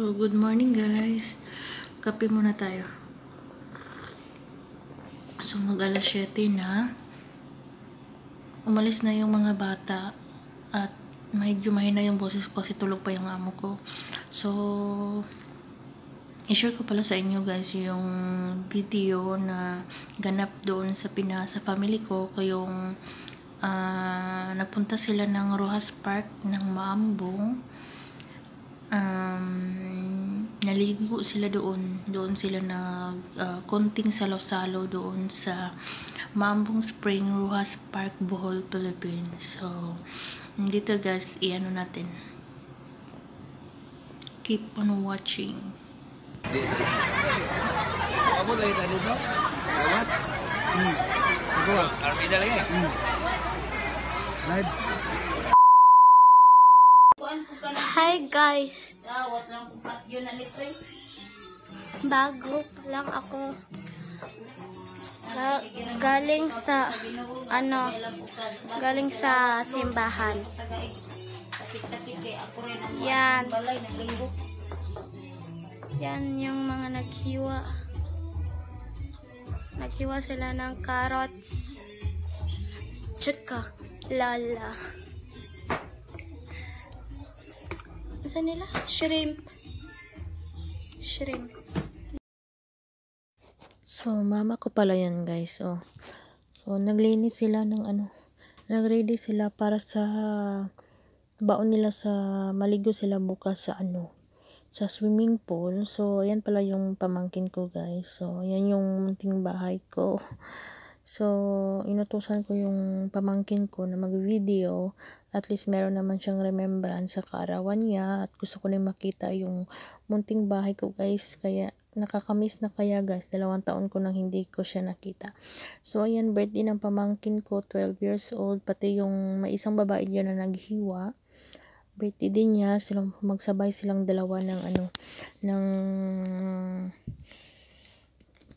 So, good morning guys. Kape muna tayo. So, mag-alas 7 na. Umalis na yung mga bata. At medyo mahina yung boses ko kasi tulog pa yung amo ko. So, i-share ko pala sa inyo guys yung video na ganap doon sa Pinas sa family ko. Yung nagpunta sila ng Rojas Park ng Maambong. Naligo sila doon sila nag konting salo-salo doon sa Maambong Spring, Rojas Park, Bohol, Philippines. So dito guys, iano natin, keep on watching. Kamu lagi tadi tuh, Mas? Itu lah. Armida lagi. Live. Hi guys! Bago pa lang ako galing sa simbahan. Yan yung mga naghiwa sila ng carrots tsaka lala. Saan nila? Shrimp. So mama ko pala yan guys. So naglinis sila ng nagready sila para sa baon nila, sa maligo sila bukas sa swimming pool. So ayan pala yung pamangkin ko guys. So ayan yung munting bahay ko. So inutusan ko yung pamangkin ko na mag-video, at least meron naman siyang remembrance sa kaarawan niya, at gusto ko na makita yung munting bahay ko guys. Kaya nakakamiss na kaya guys, 2 taon ko nang hindi ko siya nakita. So ayan, birthday ng pamangkin ko, 12 years old, pati yung may isang babae dyan na naghiwa, birthday din niya. Magsabay silang dalawa ng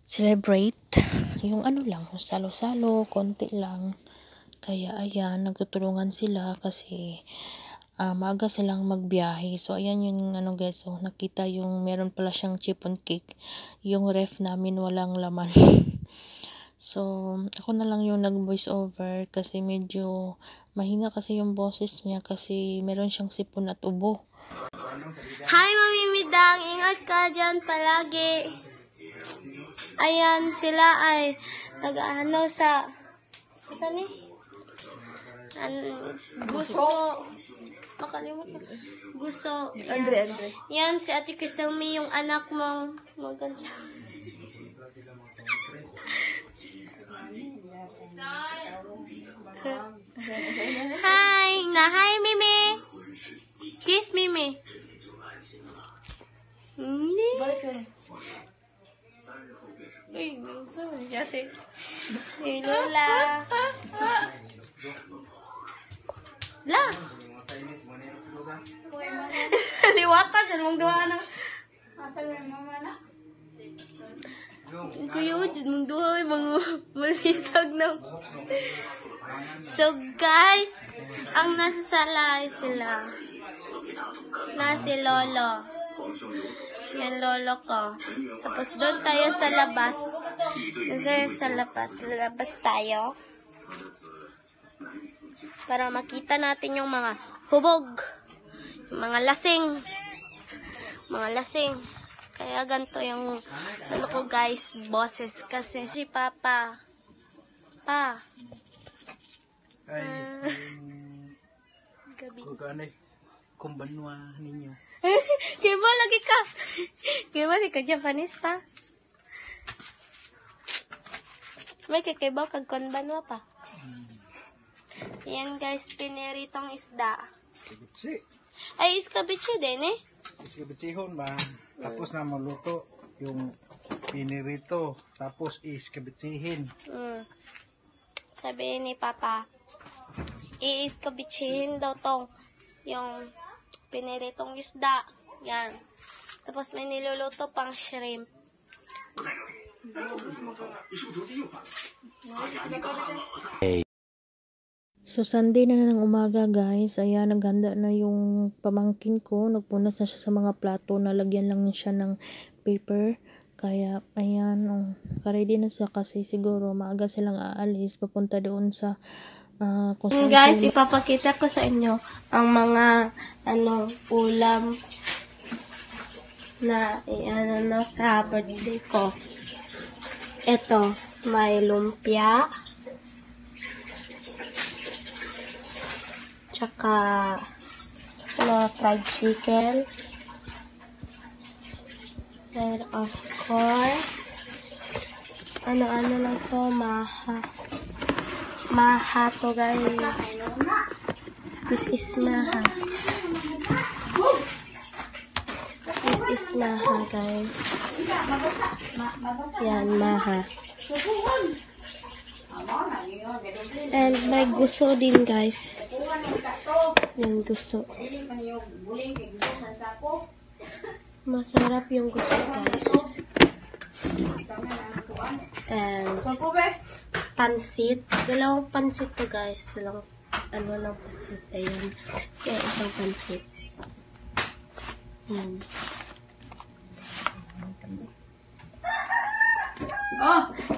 celebrate yung lang, salo-salo, konti lang. Kaya ayan, nagtutulungan sila kasi maaga silang magbiyahe. So ayan yung guys, so nakita yung meron pala siyang chiffon cake. Yung ref namin walang laman. So ako na lang yung nag voice over kasi medyo mahina kasi yung boses niya kasi meron siyang sipon at ubo. Hi Mami Midang! Ingat ka dyan palagi. Ayan, sila ay nag-ano sa saan gusto. Makalimutan. Gusto. Andre. Yan, si Ate Cristelmi, yung anak mong maganda. Hi! Hi, Mimi! Kiss, Mimi! Balik sa'yo. Uy, saan mo dati? Hey, Lola! La! Liwata dyan mong duha na. Kuya, dyan mong duha mga malitag na. So guys, ang nasa sala ay sila. Si Lolo. Yan lolo ko. Tapos doon tayo sa labas. Sa labas tayo. Para makita natin yung mga hubog. Yung mga lasing. Kaya ganito yung ko guys, boses. Kasi si Papa. Gabi. Kumbanwa ninyo. Kaya ba lagi ka? Kaya ba di ka Japanese pa? May kakaiba kag konbanwa pa. Yan guys, piniritong isda. Iskabitsi. Ay, iskabitsi din eh. Iskabitsihon ba? Tapos na maluto yung pinirito. Tapos iskabitsihin. Sabi ni Papa, iiskabitsihin daw tong yung piniritong isda. Yan. Tapos may niluluto pang shrimp. So, Sunday na ng umaga guys. Ayan, naghanda na yung pamangkin ko. Nagpunas na siya sa mga plato. Nalagyan lang siya ng paper. Kaya, ayan, ready na siya kasi siguro maaga silang aalis. Papunta doon sa kung saan Guys, sila- ipapakita ko sa inyo ang mga ulam na sa birthday ko. Ito, may lumpia. Tsaka, fried chicken. And of course, ano-ano lang to, maha to guys. This is maha. This is maha guys. Yan, maha. And may gusto din guys. Yung gusto. Masarap yung gusto guys. And pansit. Dalawang pansit to guys. Dalawang lang pansit. Ayan. Kaya isang pansit.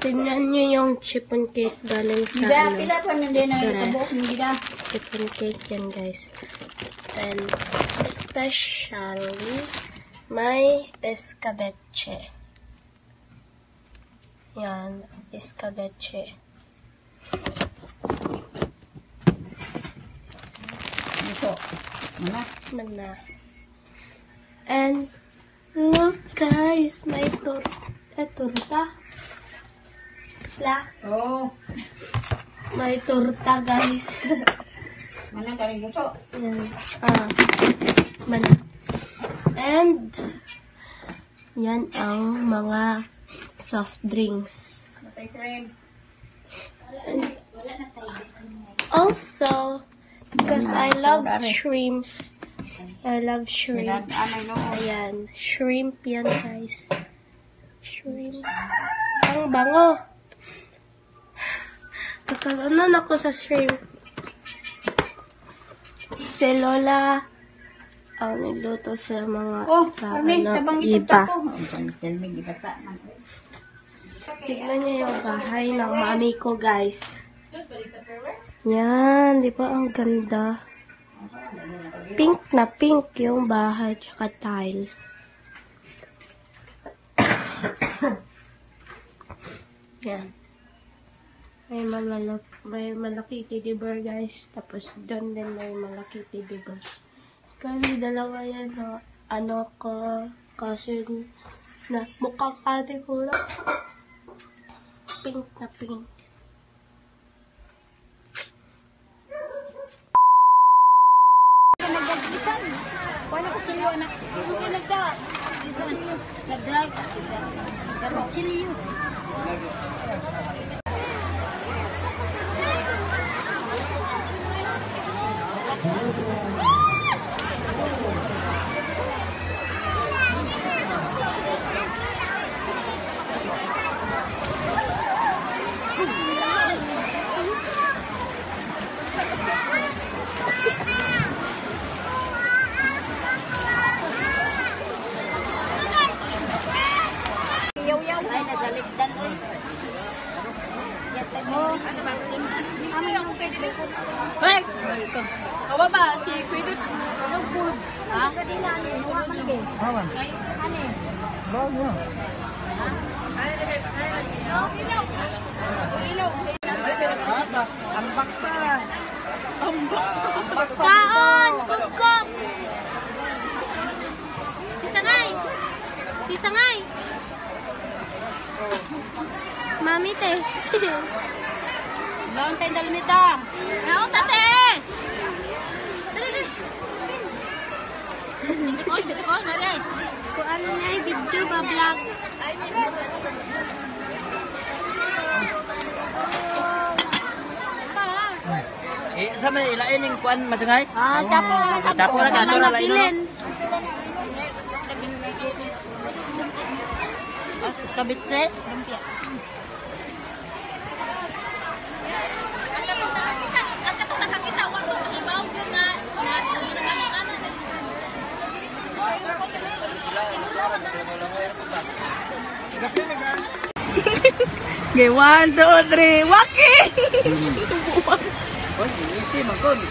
Tingnan nyo yung chicken cake galing sa chicken cake yan guys. And especially may escabeche. Yan, escabeche. Mana. And look guys, may torta. Oh, May torta guys. mana galing gusto? Yan. Mana. And yan ang mga soft drinks. Matay friend. Also, because I love shrimp. I love shrimp. Anay no. Ayan. Shrimp yan, guys. Shrimp. Ang bango. Nakalanan ako sa shrimp. Si Lola ang nagluto sa mga sa tabang iba. Ibata man. Tignan niyo yung bahay ng mami ko, guys. Yan, di ba ang ganda? Pink na pink yung bahay, tsaka tiles. Yan. May malaki teddy bear, guys. Tapos doon din may malaki teddy bear. Kami dalawa yan, no? Ko, cousin na mukhang ate ko na. Pink na pink. Wala ko sila na. Hindi nag-drive. Chili yun. Ay, nagaligdan oy. Yatag mo. Kami yung pwede ko. Hoy! Kawa ba si Kuidut? Anong food? Ha? Kadila ni mo man be. Hawa. Ani. Bawo mo. Ha? Ay, no, ilaw. Ilaw. Ambak pa. Ambak pa. Kaon! Tugkog! Kisangay! Kisangay! Mami, te. Laon tayo dalmita. Naon, tate! Dali, dali. Bisikol, nalay. Kung ano na video ba, vlog? Sa may ilain yung kuan matangay? Tapo na kato na lain no. Pilin. Kabitse. Okay, 1, 2, 3, walking! Oh, easy, magkon.